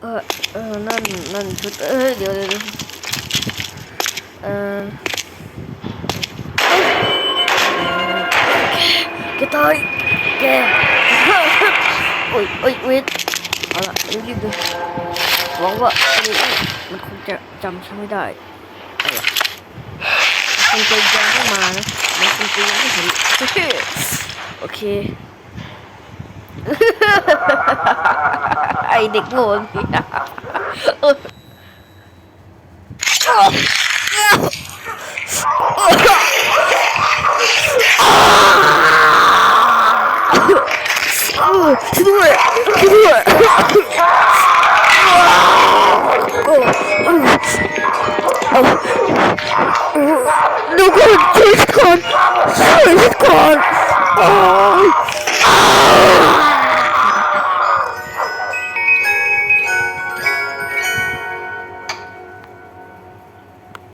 เออนั่นชุดเดี๋ยวแกตายแกโอ้ยเวทเอาล่ะรีบๆเลยหวังว่ามันคงจะจำฉันไม่ได้เอาล่ะคงจะยังไม่มานะมันคงจะยังไม่เห็นโอเคไอเด็กโง่นี่ช่วยดูก่อนช่วยก่อน